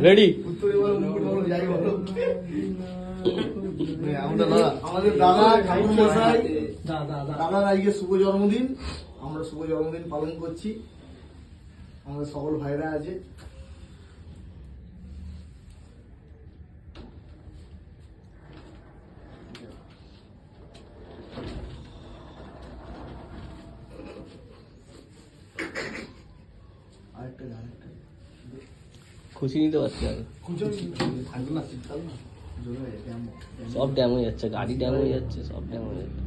Ready. আমাদের দাদা ঠাকুর মশাই, দাদার আজকে শুভ জন্মদিন। আমরা শুভ জন্মদিন পালন করছি। আমাদের সকল ভাইরা আছে। খুশি নিতে পারছি আমি, থাকবে না, শীতকাল না, সব ড্যাম হয়ে যাচ্ছে, গাড়ি ড্যাম হয়ে যাচ্ছে, সব ড্যাম হয়ে যাচ্ছে।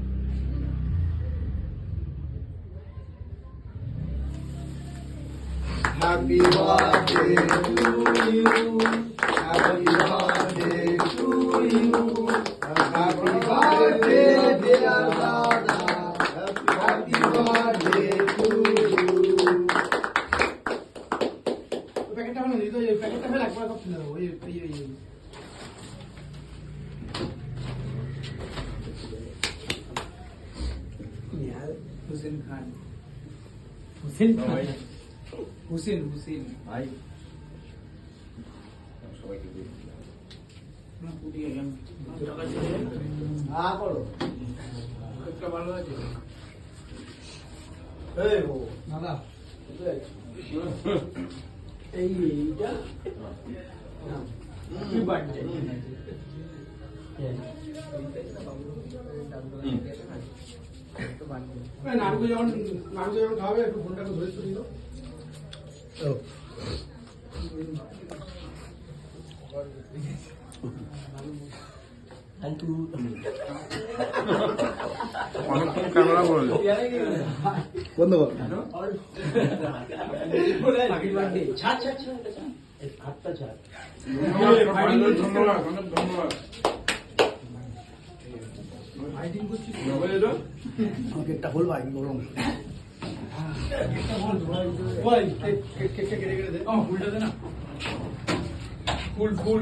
Happy birthday to you. Happy birthday to you. Happy birthday, dear Dada. Happy birthday to you. প্যাকেটটা মানে দিতো, এই প্যাকেটটা ফেলে একবার সব ফেলে দেবো। হুসেন খান, হুসেন খান, হুসেন হুসেন ভাই সবাইকে দিই না পুটি গেলাম করো একটা ভালো আছে। এই ও দাদা এইটা কি বার্থডে নাড়ু যখন খাবে একটু ফোনটাকে ধরে দিল। ক্যামেরা বললো বন্ধ কর। কেকটা খোল ভাই, গরম। ফুলটা দে না, ফুল ফুল